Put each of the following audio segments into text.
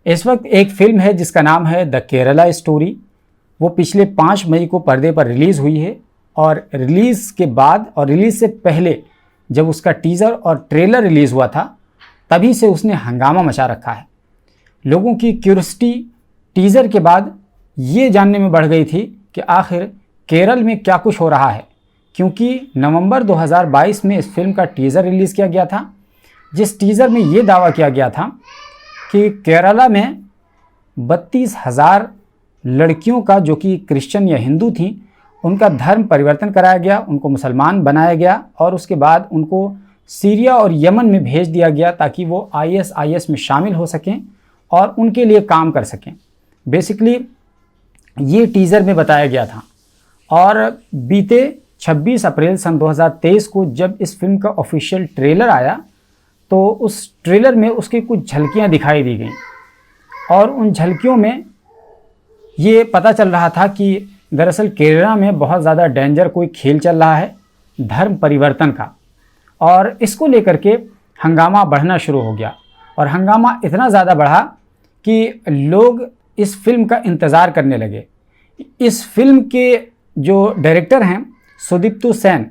इस वक्त एक फिल्म है जिसका नाम है द केरला स्टोरी। वो पिछले 5 मई को पर्दे पर रिलीज़ हुई है और रिलीज़ के बाद और रिलीज़ से पहले जब उसका टीज़र और ट्रेलर रिलीज़ हुआ था तभी से उसने हंगामा मचा रखा है। लोगों की क्यूरियोसिटी टीज़र के बाद ये जानने में बढ़ गई थी कि आखिर केरल में क्या कुछ हो रहा है, क्योंकि नवंबर 2022 में इस फिल्म का टीज़र रिलीज़ किया गया था, जिस टीज़र में ये दावा किया गया था कि केरला में 32,000 लड़कियों का, जो कि क्रिश्चियन या हिंदू थीं, उनका धर्म परिवर्तन कराया गया, उनको मुसलमान बनाया गया और उसके बाद उनको सीरिया और यमन में भेज दिया गया ताकि वो ISIS में शामिल हो सकें और उनके लिए काम कर सकें। बेसिकली ये टीज़र में बताया गया था। और बीते 26 अप्रैल सन 2023 को जब इस फिल्म का ऑफिशियल ट्रेलर आया तो उस ट्रेलर में उसकी कुछ झलकियां दिखाई दी गईं और उन झलकियों में ये पता चल रहा था कि दरअसल केरला में बहुत ज़्यादा डेंजर कोई खेल चल रहा है धर्म परिवर्तन का, और इसको लेकर के हंगामा बढ़ना शुरू हो गया। और हंगामा इतना ज़्यादा बढ़ा कि लोग इस फिल्म का इंतज़ार करने लगे। इस फिल्म के जो डायरेक्टर हैं सुदीप्तु सेन,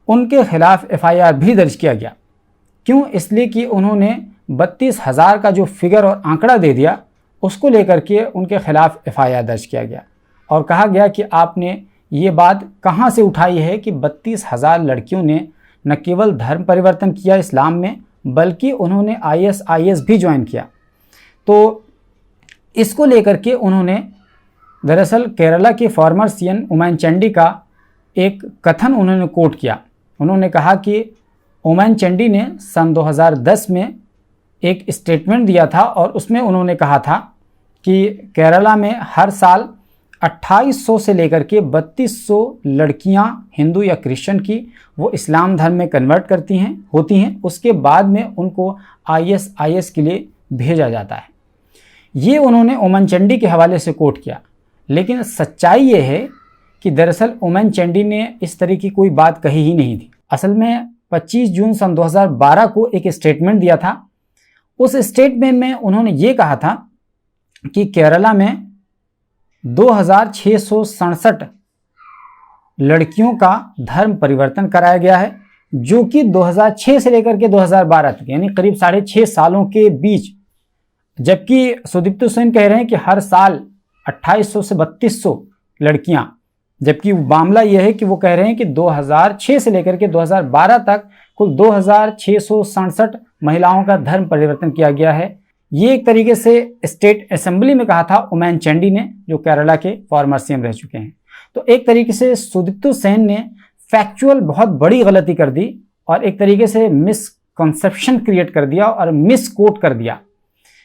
उनके खिलाफ FIR भी दर्ज किया गया। क्यों? इसलिए कि उन्होंने 32,000 का जो फिगर और आंकड़ा दे दिया, उसको लेकर के उनके खिलाफ FIR दर्ज किया गया और कहा गया कि आपने ये बात कहाँ से उठाई है कि 32,000 लड़कियों ने न केवल धर्म परिवर्तन किया इस्लाम में, बल्कि उन्होंने ISIS भी ज्वाइन किया। तो इसको लेकर के उन्होंने दरअसल केरला के फॉर्मर CM ओमैन चंडी का एक कथन उन्होंने कोट किया। उन्होंने कहा कि ओमैन चंडी ने सन 2010 में एक स्टेटमेंट दिया था और उसमें उन्होंने कहा था कि केरला में हर साल 2800 से लेकर के 3200 लड़कियां हिंदू या क्रिश्चियन की वो इस्लाम धर्म में कन्वर्ट होती हैं। उसके बाद में उनको ISIS के लिए भेजा जाता है। ये उन्होंने ओमैन चंडी के हवाले से कोट किया। लेकिन सच्चाई ये है कि दरअसल ओमैन चंडी ने इस तरह की कोई बात कही ही नहीं थी। असल में 25 जून सन 2012 को एक स्टेटमेंट दिया था। उस स्टेटमेंट में उन्होंने ये कहा था कि केरला में 2667 लड़कियों का धर्म परिवर्तन कराया गया है, जो कि 2006 से लेकर के 2012 तक, यानी करीब 6.5 सालों के बीच। जबकि सुदीप्तु सेन कह रहे हैं कि हर साल 2800 से 3200 लड़कियां, जबकि मामला यह है कि वो कह रहे हैं कि 2006 से लेकर के 2012 तक कुल 2667 महिलाओं का धर्म परिवर्तन किया गया है। ये एक तरीके से स्टेट असेंबली में कहा था ओमैन चंडी ने, जो केरला के फॉर्मर CM रह चुके हैं। तो एक तरीके से सुदीप्तु सेन ने फैक्चुअल बहुत बड़ी गलती कर दी और एक तरीके से मिसकंसेप्शन क्रिएट कर दिया और मिसकोट कर दिया,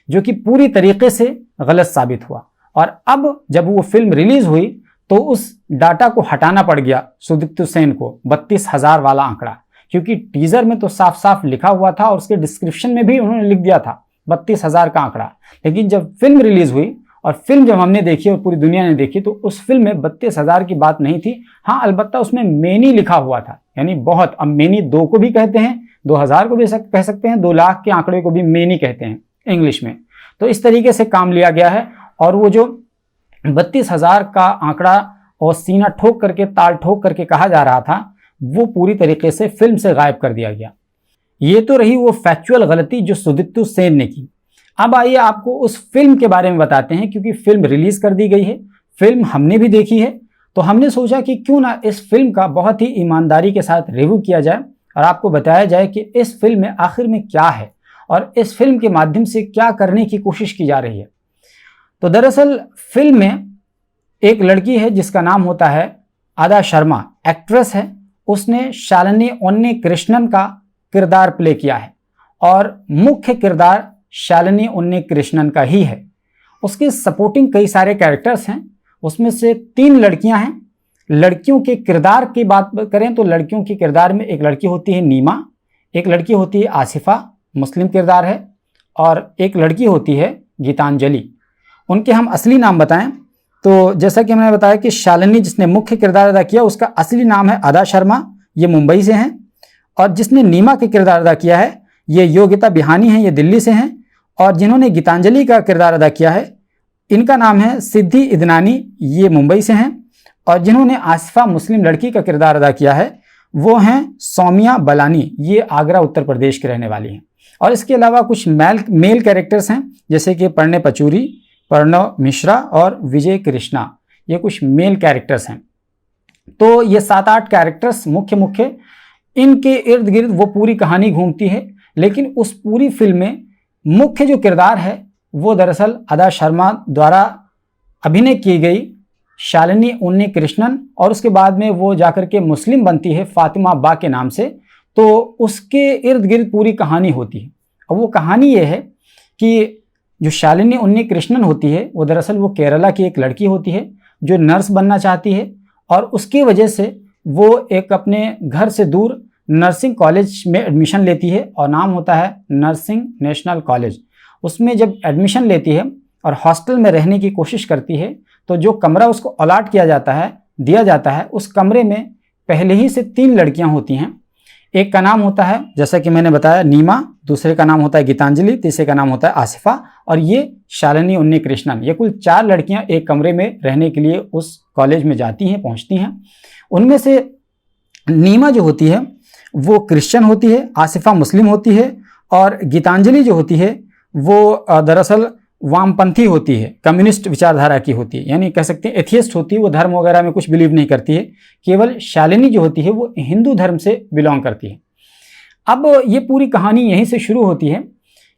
जो कि पूरी तरीके से गलत साबित हुआ। और अब जब वो फिल्म रिलीज हुई तो उस डाटा को हटाना पड़ गया सुदीप्तु सेन को, 32,000 वाला आंकड़ा, क्योंकि टीजर में तो साफ साफ लिखा हुआ था और उसके डिस्क्रिप्शन में भी उन्होंने लिख दिया था 32,000 का आंकड़ा। लेकिन जब फिल्म रिलीज हुई और फिल्म जब हमने देखी और पूरी दुनिया ने देखी तो उस फिल्म में 32,000 की बात नहीं थी। हाँ, अलबत्ता उसमें मेनी लिखा हुआ था, यानी बहुत। अब मेनी 2 को भी कहते हैं, 2,000 को भी कह सकते हैं, 2 लाख के आंकड़े को भी मेनी कहते हैं इंग्लिश में। तो इस तरीके से काम लिया गया है और वो जो 32,000 का आंकड़ा और सीना ठोक करके, ताल ठोक करके कहा जा रहा था, वो पूरी तरीके से फिल्म से गायब कर दिया गया। ये तो रही वो फैक्चुअल गलती जो सुदीप्तु सेन ने की। अब आइए आपको उस फिल्म के बारे में बताते हैं, क्योंकि फिल्म रिलीज कर दी गई है, फिल्म हमने भी देखी है, तो हमने सोचा कि क्यों ना इस फिल्म का बहुत ही ईमानदारी के साथ रिव्यू किया जाए और आपको बताया जाए कि इस फिल्म में आखिर में क्या है और इस फिल्म के माध्यम से क्या करने की कोशिश की जा रही है। तो दरअसल फिल्म में एक लड़की है जिसका नाम होता है आदा शर्मा, एक्ट्रेस है। उसने शालिनी उन्नीकृष्णन का किरदार प्ले किया है और मुख्य किरदार शालिनी उन्नीकृष्णन का ही है। उसके सपोर्टिंग कई सारे कैरेक्टर्स हैं, उसमें से 3 लड़कियां हैं। लड़कियों के किरदार की बात करें तो लड़कियों के किरदार में एक लड़की होती है नीमा, एक लड़की होती है आसिफा, मुस्लिम किरदार है, और एक लड़की होती है गीतांजलि। उनके हम असली नाम बताएं तो जैसा कि मैंने बताया कि शालिनी जिसने मुख्य किरदार अदा किया उसका असली नाम है आदा शर्मा, ये मुंबई से हैं। और जिसने नीमा के किरदार अदा किया है ये योगिता बिहानी हैं, ये दिल्ली से हैं। और जिन्होंने गीतांजलि का किरदार अदा किया है इनका नाम है सिद्धि इदनानी, ये मुंबई से हैं। और जिन्होंने आसिफा मुस्लिम लड़की का किरदार अदा किया है वो हैं सौम्या बलानी, ये आगरा उत्तर प्रदेश के रहने वाली हैं। और इसके अलावा कुछ मेल कैरेक्टर्स हैं जैसे कि प्रणय पचूरी, प्रणव मिश्रा और विजय कृष्णा, ये कुछ मेल कैरेक्टर्स हैं। तो ये 7-8 कैरेक्टर्स मुख्य इनके इर्द गिर्द वो पूरी कहानी घूमती है। लेकिन उस पूरी फिल्म में मुख्य जो किरदार है वो दरअसल अदा शर्मा द्वारा अभिनय की गई शालिनी उन्नी कृष्णन, और उसके बाद में वो जाकर के मुस्लिम बनती है फातिमा बा के नाम से। तो उसके इर्द गिर्द पूरी कहानी होती है। और वो कहानी ये है कि जो शालिनी उन्नी कृष्णन होती है वो दरअसल वो केरला की एक लड़की होती है जो नर्स बनना चाहती है, और उसकी वजह से वो एक अपने घर से दूर नर्सिंग कॉलेज में एडमिशन लेती है और नाम होता है नर्सिंग नेशनल कॉलेज। उसमें जब एडमिशन लेती है और हॉस्टल में रहने की कोशिश करती है तो जो कमरा उसको अलॉट दिया जाता है उस कमरे में पहले ही से 3 लड़कियां होती हैं। एक का नाम होता है जैसा कि मैंने बताया नीमा, दूसरे का नाम होता है गीतांजलि, तीसरे का नाम होता है आसिफा, और ये शालिनी उन्नी कृष्णन। ये कुल 4 लड़कियां एक कमरे में रहने के लिए उस कॉलेज में जाती हैं, पहुंचती हैं। उनमें से नीमा जो होती है वो क्रिश्चियन होती है, आसिफा मुस्लिम होती है, और गीतांजलि जो होती है वो दरअसल वामपंथी होती है, कम्युनिस्ट विचारधारा की होती है, यानी कह सकते हैं एथियस्ट होती है, वो धर्म वगैरह में कुछ बिलीव नहीं करती है। केवल शालिनी जो होती है वो हिंदू धर्म से बिलोंग करती है। अब ये पूरी कहानी यहीं से शुरू होती है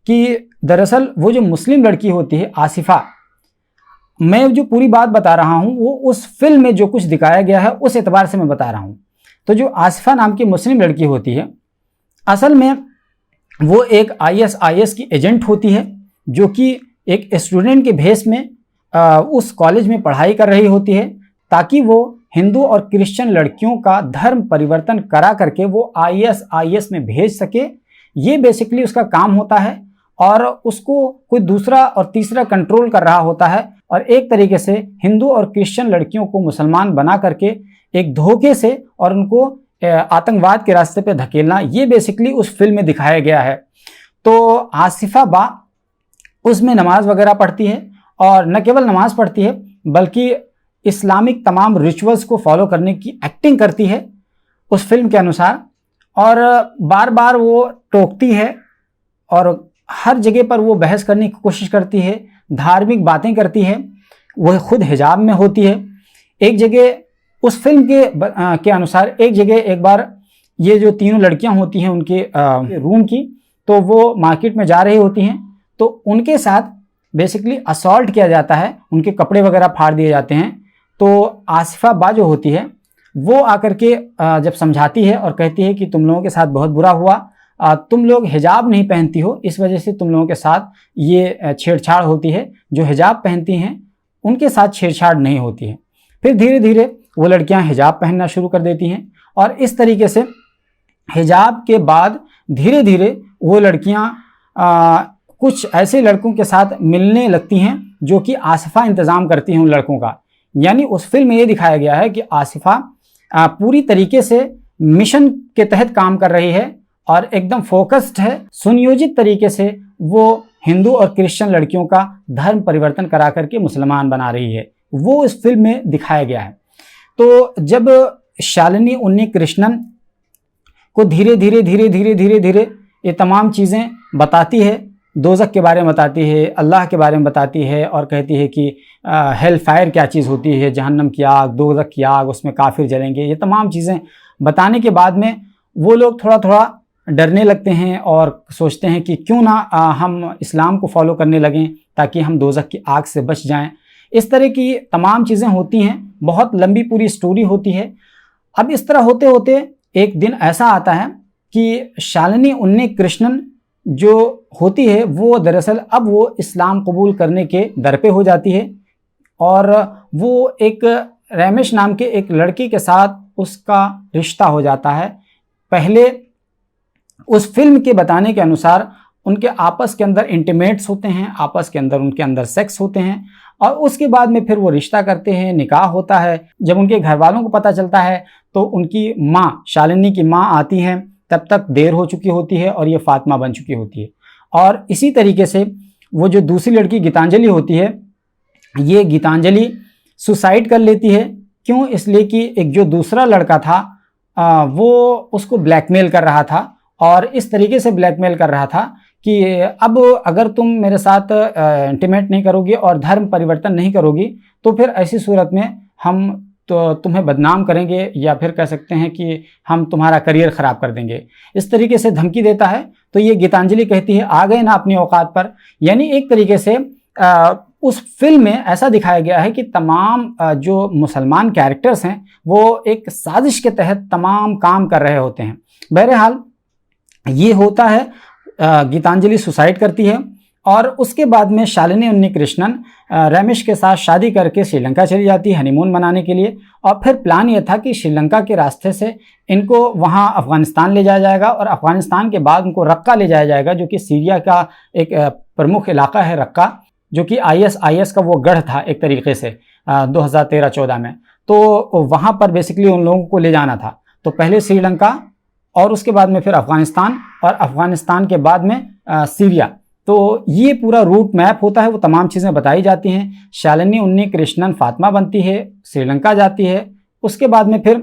कि दरअसल वो जो मुस्लिम लड़की होती है आसिफा, मैं जो पूरी बात बता रहा हूँ वो उस फिल्म में जो कुछ दिखाया गया है उस एतबार से मैं बता रहा हूँ। तो जो आसिफा नाम की मुस्लिम लड़की होती है असल में वो एक ISIS की एजेंट होती है जो कि एक स्टूडेंट के भेस में उस कॉलेज में पढ़ाई कर रही होती है ताकि वो हिंदू और क्रिश्चियन लड़कियों का धर्म परिवर्तन करा करके वो ISIS में भेज सके। ये बेसिकली उसका काम होता है और उसको कोई दूसरा और तीसरा कंट्रोल कर रहा होता है और एक तरीके से हिंदू और क्रिश्चियन लड़कियों को मुसलमान बना करके एक धोखे से और उनको आतंकवाद के रास्ते पे धकेलना, ये बेसिकली उस फिल्म में दिखाया गया है। तो आसिफा बा उसमें नमाज वगैरह पढ़ती है और न केवल नमाज पढ़ती है बल्कि इस्लामिक तमाम रिचुअल्स को फॉलो करने की एक्टिंग करती है उस फिल्म के अनुसार, और बार बार वो टोकती है और हर जगह पर वो बहस करने की कोशिश करती है, धार्मिक बातें करती है, वह खुद हिजाब में होती है। एक जगह उस फिल्म के अनुसार एक जगह एक बार ये जो तीनों लड़कियां होती हैं उनके रूम की, तो वो मार्केट में जा रही होती हैं तो उनके साथ बेसिकली असॉल्ट किया जाता है, उनके कपड़े वगैरह फाड़ दिए जाते हैं। तो आसिफा बा जो होती है वो आकर के जब समझाती है और कहती है कि तुम लोगों के साथ बहुत बुरा हुआ, तुम लोग हिजाब नहीं पहनती हो, इस वजह से तुम लोगों के साथ ये छेड़छाड़ होती है, जो हिजाब पहनती हैं उनके साथ छेड़छाड़ नहीं होती है। फिर धीरे धीरे वो लड़कियां हिजाब पहनना शुरू कर देती हैं और इस तरीके से हिजाब के बाद धीरे धीरे वो लड़कियां कुछ ऐसे लड़कों के साथ मिलने लगती हैं जो कि आसिफा इंतज़ाम करती हैं उन लड़कों का। यानी उस फिल्म में ये दिखाया गया है कि आसिफा पूरी तरीके से मिशन के तहत काम कर रही है और एकदम फोकस्ड है, सुनियोजित तरीके से वो हिंदू और क्रिश्चियन लड़कियों का धर्म परिवर्तन करा करके मुसलमान बना रही है, वो इस फिल्म में दिखाया गया है। तो जब शालिनी उन्नी कृष्णन को धीरे धीरे ये तमाम चीज़ें बताती है, दोज़ख के बारे में बताती है, अल्लाह के बारे में बताती है और कहती है कि हेल फायर क्या चीज़ होती है, जहन्नम की आग, दोज़ख की आग, उसमें काफिर जलेंगे, ये तमाम चीज़ें बताने के बाद में वो लोग थोड़ा थोड़ा डरने लगते हैं और सोचते हैं कि क्यों ना हम इस्लाम को फॉलो करने लगें ताकि हम दोज़ख की आग से बच जाएं। इस तरह की तमाम चीज़ें होती हैं, बहुत लंबी पूरी स्टोरी होती है। अब इस तरह होते होते एक दिन ऐसा आता है कि शालिनी उन्नी कृष्णन जो होती है वो दरअसल अब वो इस्लाम कबूल करने के दर पे हो जाती है और वो एक रमेश नाम के एक लड़की के साथ उसका रिश्ता हो जाता है। पहले उस फिल्म के बताने के अनुसार उनके आपस के अंदर इंटीमेट्स होते हैं, आपस के अंदर उनके अंदर सेक्स होते हैं और उसके बाद में फिर वो रिश्ता करते हैं, निकाह होता है। जब उनके घर वालों को पता चलता है तो उनकी माँ, शालिनी की माँ आती हैं, तब तक देर हो चुकी होती है और ये फातिमा बन चुकी होती है। और इसी तरीके से वो जो दूसरी लड़की गीतांजलि होती है, ये गीतांजलि सुसाइड कर लेती है। क्यों? इसलिए कि एक जो दूसरा लड़का था वो उसको ब्लैकमेल कर रहा था, और इस तरीके से ब्लैकमेल कर रहा था कि अब अगर तुम मेरे साथ इंटीमेट नहीं करोगी और धर्म परिवर्तन नहीं करोगी तो फिर ऐसी सूरत में हम तो तुम्हें बदनाम करेंगे, या फिर कह सकते हैं कि हम तुम्हारा करियर ख़राब कर देंगे। इस तरीके से धमकी देता है। तो ये गीतांजलि कहती है आ गए ना अपनी औकात पर। यानी एक तरीके से उस फिल्म में ऐसा दिखाया गया है कि तमाम जो मुसलमान कैरेक्टर्स हैं वो एक साजिश के तहत तमाम काम कर रहे होते हैं। बहरहाल ये होता है, गीतांजलि सुसाइड करती है, और उसके बाद में शालिनी उन्नीकृष्णन रमेश के साथ शादी करके श्रीलंका चली जाती है हनीमून मनाने के लिए। और फिर प्लान ये था कि श्रीलंका के रास्ते से इनको वहाँ अफ़गानिस्तान ले जाया जाएगा, और अफ़गानिस्तान के बाद उनको रक्का ले जाया जाएगा, जो कि सीरिया का एक प्रमुख इलाका है रक्का, जो कि IS का वो गढ़ था एक तरीके से 2013-14 में। तो वहाँ पर बेसिकली उन लोगों को ले जाना था। तो पहले श्रीलंका और उसके बाद में फिर अफ़गानिस्तान, और अफ़गानिस्तान के बाद में सीरिया। तो ये पूरा रूट मैप होता है, वो तमाम चीज़ें बताई जाती हैं। शालिनी उन्नीकृष्णन फातिमा बनती है, श्रीलंका जाती है, उसके बाद में फिर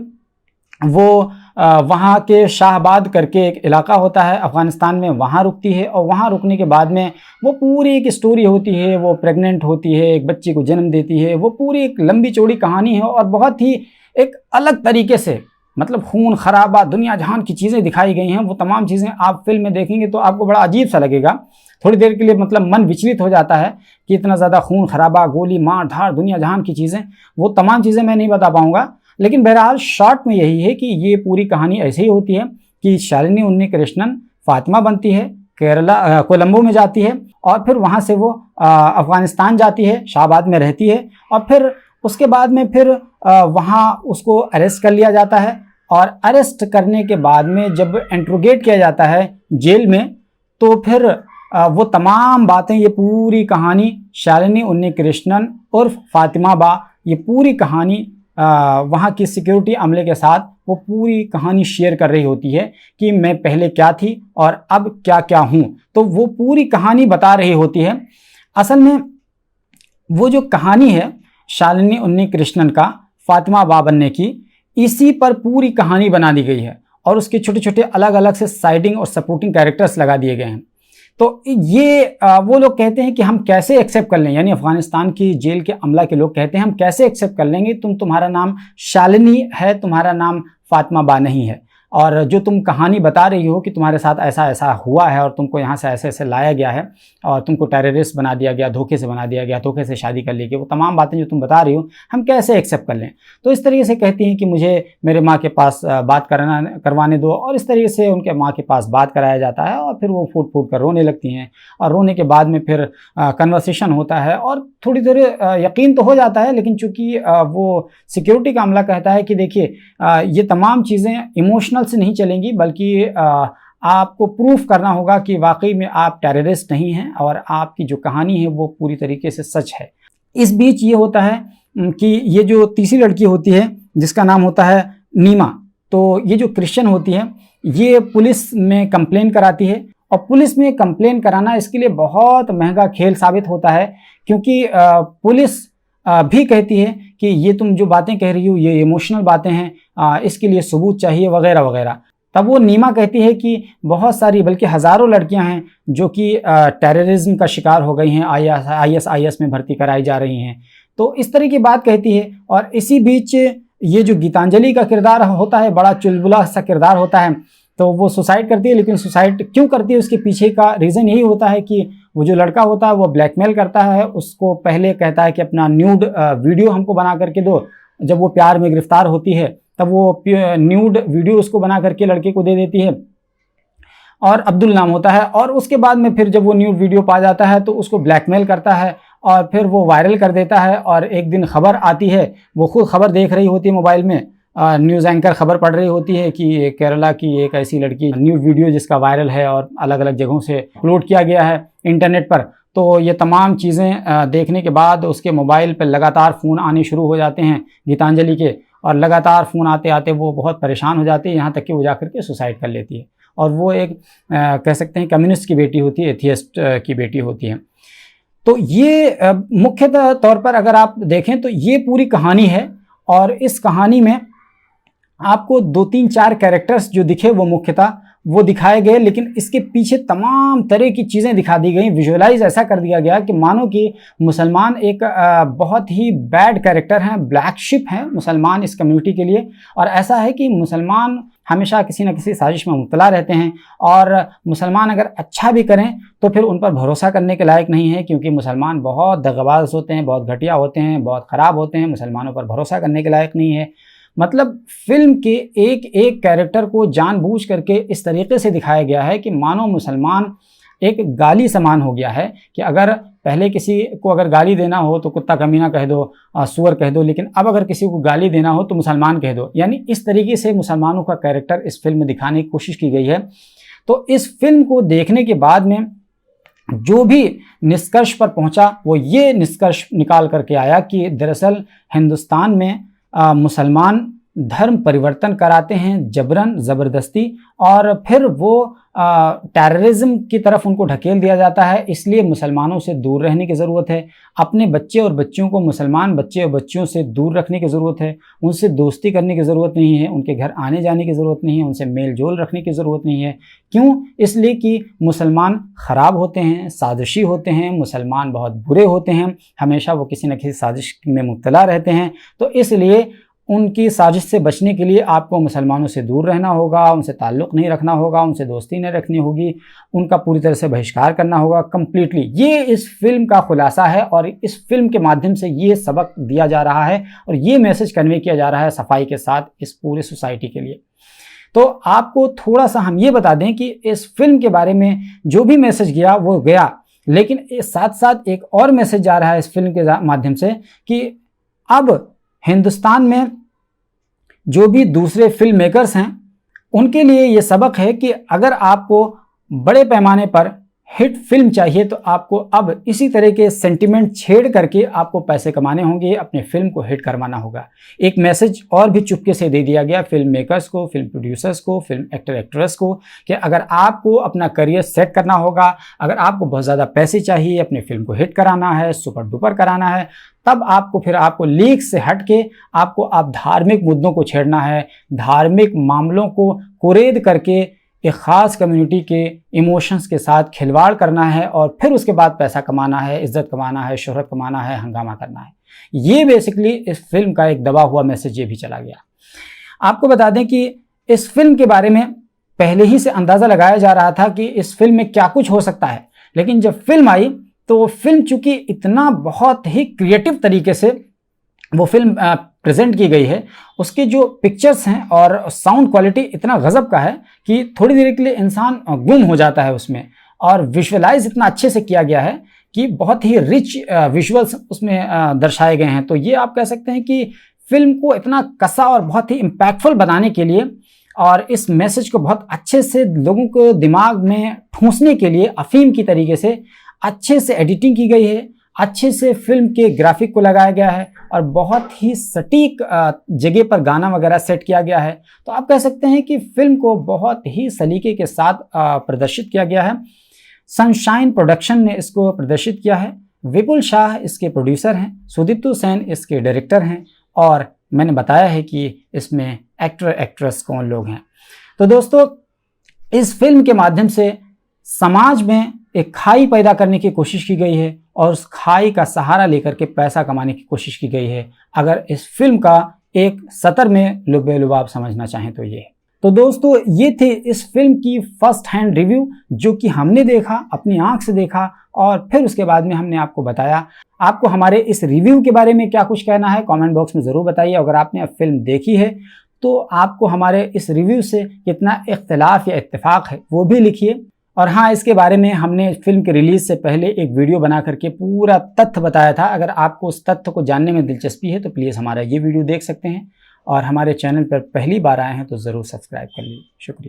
वो वहाँ के शाहबाद करके एक इलाका होता है अफ़गानिस्तान में, वहाँ रुकती है, और वहाँ रुकने के बाद में वो पूरी एक स्टोरी होती है। वो प्रेग्नेंट होती है, एक बच्ची को जन्म देती है। वो पूरी एक लंबी चौड़ी कहानी है, और बहुत ही एक अलग तरीके से, मतलब खून खराबा दुनिया जहान की चीज़ें दिखाई गई हैं। वो तमाम चीज़ें आप फिल्म में देखेंगे तो आपको बड़ा अजीब सा लगेगा, थोड़ी देर के लिए मतलब मन विचलित हो जाता है कि इतना ज़्यादा खून खराबा, गोली मार धाड़, दुनिया जहान की चीज़ें। वो तमाम चीज़ें मैं नहीं बता पाऊँगा, लेकिन बहरहाल शॉर्ट में यही है कि ये पूरी कहानी ऐसे ही होती है कि शालिनी उन्नीकृष्णन फातिमा बनती है, केरला कोलंबो में जाती है, और फिर वहाँ से वो अफ़गानिस्तान जाती है, शाहबाद में रहती है, और फिर उसके बाद में फिर वहाँ उसको अरेस्ट कर लिया जाता है। और अरेस्ट करने के बाद में जब इंट्रोगेट किया जाता है जेल में, तो फिर वो तमाम बातें, ये पूरी कहानी शालिनी उन्नीकृष्णन उर्फ फातिमा बा, ये पूरी कहानी वहाँ की सिक्योरिटी अमले के साथ वो पूरी कहानी शेयर कर रही होती है कि मैं पहले क्या थी और अब क्या क्या हूँ। तो वो पूरी कहानी बता रही होती है। असल में वो जो कहानी है शालिनी उन्नीकृष्णन का फातिमा बा बनने की, इसी पर पूरी कहानी बना दी गई है, और उसके छोटे छोटे अलग अलग से साइडिंग और सपोर्टिंग कैरेक्टर्स लगा दिए गए हैं। तो ये वो लोग कहते हैं कि हम कैसे एक्सेप्ट कर लें, यानी अफ़गानिस्तान की जेल के अमला के लोग कहते हैं हम कैसे एक्सेप्ट कर लेंगे, तुम्हारा नाम शालिनी है, तुम्हारा नाम फातिमा बा नहीं है, और जो तुम कहानी बता रही हो कि तुम्हारे साथ ऐसा ऐसा हुआ है और तुमको यहाँ से ऐसे ऐसे लाया गया है और तुमको टेररिस्ट बना दिया गया, धोखे से बना दिया गया, धोखे से शादी कर ली गई, वो तमाम बातें जो तुम बता रही हो हम कैसे एक्सेप्ट कर लें। तो इस तरीके से कहती हैं कि मुझे मेरे माँ के पास बात करवाने दो, और इस तरीके से उनके माँ के पास बात कराया जाता है, और फिर वो फूट फूट कर रोने लगती हैं, और रोने के बाद में फिर कन्वर्सेशन होता है, और थोड़ी देर यकीन तो हो जाता है, लेकिन चूँकि वो सिक्योरिटी का अमला कहता है कि देखिए ये तमाम चीज़ें इमोशनल से नहीं चलेंगी, बल्कि आपको प्रूफ करना होगा कि वाकई में आप टेररिस्ट नहीं हैं और आपकी जो कहानी है वो पूरी तरीके से सच है। इस बीच ये होता है कि ये जो तीसरी लड़की होती है जिसका नाम होता है नीमा, तो ये जो क्रिश्चियन होती है ये पुलिस में कंप्लेन कराती है, और पुलिस में कंप्लेन कराना इसके लिए बहुत महंगा खेल साबित होता है, क्योंकि पुलिस भी कहती है कि ये तुम जो बातें कह रही हो ये इमोशनल बातें हैं, इसके लिए सबूत चाहिए वगैरह वगैरह। तब वो नीमा कहती है कि बहुत सारी बल्कि हज़ारों लड़कियां हैं जो कि टेररिज्म का शिकार हो गई हैं, IS में भर्ती कराई जा रही हैं। तो इस तरह की बात कहती है। और इसी बीच ये जो गीतांजलि का किरदार होता है बड़ा चुलबुला सा किरदार होता है, तो वो सुसाइड करती है। लेकिन सुसाइड क्यों करती है उसके पीछे का रीज़न यही होता है कि वो जो लड़का होता है वो ब्लैकमेल करता है उसको, पहले कहता है कि अपना न्यूड वीडियो हमको बना करके दो। जब वो प्यार में गिरफ्तार होती है तब वो न्यूड वीडियो उसको बना करके लड़के को दे देती है, और अब्दुल नाम होता है। और उसके बाद में फिर जब वो न्यूड वीडियो पा जाता है तो उसको ब्लैकमेल करता है और फिर वो वायरल कर देता है। और एक दिन खबर आती है, वो खुद खबर देख रही होती है मोबाइल में, न्यूज़ एंकर खबर पढ़ रही होती है कि केरला की एक ऐसी लड़की न्यूड वीडियो जिसका वायरल है और अलग अलग जगहों से अपलोड किया गया है इंटरनेट पर। तो ये तमाम चीज़ें देखने के बाद उसके मोबाइल पर लगातार फ़ोन आने शुरू हो जाते हैं गीतांजलि के, और लगातार फ़ोन आते आते वो बहुत परेशान हो जाती है, यहाँ तक कि वो जाकर के सुसाइड कर लेती है। और वो एक कह सकते हैं कम्युनिस्ट की बेटी होती है, एथियस्ट की बेटी होती है। तो ये मुख्यतः तौर पर अगर आप देखें तो ये पूरी कहानी है, और इस कहानी में आपको 2-3-4 कैरेक्टर्स जो दिखे वो मुख्यतः वो दिखाए गए, लेकिन इसके पीछे तमाम तरह की चीज़ें दिखा दी गई। विजुअलाइज ऐसा कर दिया गया कि मानो कि मुसलमान एक बहुत ही बैड कैरेक्टर हैं, ब्लैक शिप हैं मुसलमान इस कम्युनिटी के लिए। और ऐसा है कि मुसलमान हमेशा किसी न किसी साजिश में मुब्तला रहते हैं, और मुसलमान अगर अच्छा भी करें तो फिर उन पर भरोसा करने के लायक नहीं है, क्योंकि मुसलमान बहुत दगाबाज होते हैं, बहुत घटिया होते हैं, बहुत ख़राब होते हैं, मुसलमानों पर भरोसा करने के लायक नहीं है। मतलब फिल्म के एक एक कैरेक्टर को जानबूझ करके इस तरीके से दिखाया गया है कि मानो मुसलमान एक गाली समान हो गया है, कि अगर पहले किसी को अगर गाली देना हो तो कुत्ता कमीना कह दो, सुअर कह दो, लेकिन अब अगर किसी को गाली देना हो तो मुसलमान कह दो। यानी इस तरीके से मुसलमानों का कैरेक्टर इस फिल्म में दिखाने की कोशिश की गई है। तो इस फिल्म को देखने के बाद में जो भी निष्कर्ष पर पहुंचा वो ये निष्कर्ष निकाल करके आया कि दरअसल हिंदुस्तान में मुसलमान धर्म परिवर्तन कराते हैं जबरन ज़बरदस्ती, और फिर वो टेररिज्म की तरफ उनको ढकेल दिया जाता है। इसलिए मुसलमानों से दूर रहने की ज़रूरत है, अपने बच्चे और बच्चियों को मुसलमान बच्चे और बच्चियों से दूर रखने की ज़रूरत है, उनसे दोस्ती करने की ज़रूरत नहीं है, उनके घर आने जाने की ज़रूरत नहीं है, उनसे मेल जोल रखने की ज़रूरत नहीं है। क्यों? इसलिए कि मुसलमान ख़राब होते हैं, साजिशी होते हैं, मुसलमान बहुत बुरे होते हैं, हमेशा वो किसी न किसी साजिश में मुब्तला रहते हैं। तो इसलिए उनकी साजिश से बचने के लिए आपको मुसलमानों से दूर रहना होगा, उनसे ताल्लुक़ नहीं रखना होगा, उनसे दोस्ती नहीं रखनी होगी, उनका पूरी तरह से बहिष्कार करना होगा कम्प्लीटली। ये इस फिल्म का खुलासा है, और इस फिल्म के माध्यम से ये सबक दिया जा रहा है और ये मैसेज कन्वे किया जा रहा है सफाई के साथ इस पूरे सोसाइटी के लिए। तो आपको थोड़ा सा हम ये बता दें कि इस फिल्म के बारे में जो भी मैसेज गया वो गया, लेकिन साथ साथ एक और मैसेज जा रहा है इस फिल्म के माध्यम से कि अब हिंदुस्तान में जो भी दूसरे फिल्म मेकर्स हैं उनके लिए ये सबक है कि अगर आपको बड़े पैमाने पर हिट फिल्म चाहिए तो आपको अब इसी तरह के सेंटिमेंट छेड़ करके आपको पैसे कमाने होंगे, अपने फिल्म को हिट करवाना होगा। एक मैसेज और भी चुपके से दे दिया गया फिल्म मेकर्स को, फिल्म प्रोड्यूसर्स को, फिल्म एक्टर एक्ट्रेस को, कि अगर आपको अपना करियर सेट करना होगा, अगर आपको बहुत ज़्यादा पैसे चाहिए, अपनी फिल्म को हिट कराना है, सुपर डुपर कराना है, तब आपको लीक से हट के आप धार्मिक मुद्दों को छेड़ना है, धार्मिक मामलों को कुरेद करके एक ख़ास कम्युनिटी के इमोशंस के साथ खिलवाड़ करना है, और फिर उसके बाद पैसा कमाना है, इज़्ज़त कमाना है, शोहरत कमाना है, हंगामा करना है। ये बेसिकली इस फिल्म का एक दबा हुआ मैसेज ये भी चला गया। आपको बता दें कि इस फिल्म के बारे में पहले ही से अंदाज़ा लगाया जा रहा था कि इस फिल्म में क्या कुछ हो सकता है, लेकिन जब फिल्म आई तो फिल्म चूँकि इतना बहुत ही क्रिएटिव तरीके से वो फिल्म प्रेजेंट की गई है, उसके जो पिक्चर्स हैं और साउंड क्वालिटी इतना गज़ब का है कि थोड़ी देर के लिए इंसान गुम हो जाता है उसमें, और विजुअलाइज इतना अच्छे से किया गया है कि बहुत ही रिच विजुअल्स उसमें दर्शाए गए हैं। तो ये आप कह सकते हैं कि फिल्म को इतना कसा और बहुत ही इम्पैक्टफुल बनाने के लिए और इस मैसेज को बहुत अच्छे से लोगों को दिमाग में ठूंसने के लिए अफीम की तरीके से अच्छे से एडिटिंग की गई है, अच्छे से फिल्म के ग्राफिक को लगाया गया है, और बहुत ही सटीक जगह पर गाना वगैरह सेट किया गया है। तो आप कह सकते हैं कि फिल्म को बहुत ही सलीके के साथ प्रदर्शित किया गया है। सनशाइन प्रोडक्शन ने इसको प्रदर्शित किया है। विपुल शाह इसके प्रोड्यूसर हैं, सुदीप्तु सेन इसके डायरेक्टर हैं, और मैंने बताया है कि इसमें एक्टर एक्ट्रेस कौन लोग हैं। तो दोस्तों, इस फिल्म के माध्यम से समाज में एक खाई पैदा करने की कोशिश की गई है, और उस खाई का सहारा लेकर के पैसा कमाने की कोशिश की गई है। अगर इस फिल्म का एक सतर में लुबे-लुबाब समझना चाहें तो ये। तो दोस्तों, ये थे इस फिल्म की फर्स्ट हैंड रिव्यू, जो कि हमने देखा, अपनी आंख से देखा, और फिर उसके बाद में हमने आपको बताया। आपको हमारे इस रिव्यू के बारे में क्या कुछ कहना है कमेंट बॉक्स में ज़रूर बताइए। अगर आपने अब फिल्म देखी है तो आपको हमारे इस रिव्यू से कितना इख्तिलाफ या इत्तेफाक है वो भी लिखिए। और हाँ, इसके बारे में हमने फिल्म के रिलीज़ से पहले एक वीडियो बना करके पूरा तथ्य बताया था। अगर आपको उस तथ्य को जानने में दिलचस्पी है तो प्लीज़ हमारा ये वीडियो देख सकते हैं, और हमारे चैनल पर पहली बार आए हैं तो ज़रूर सब्सक्राइब कर लीजिए। शुक्रिया।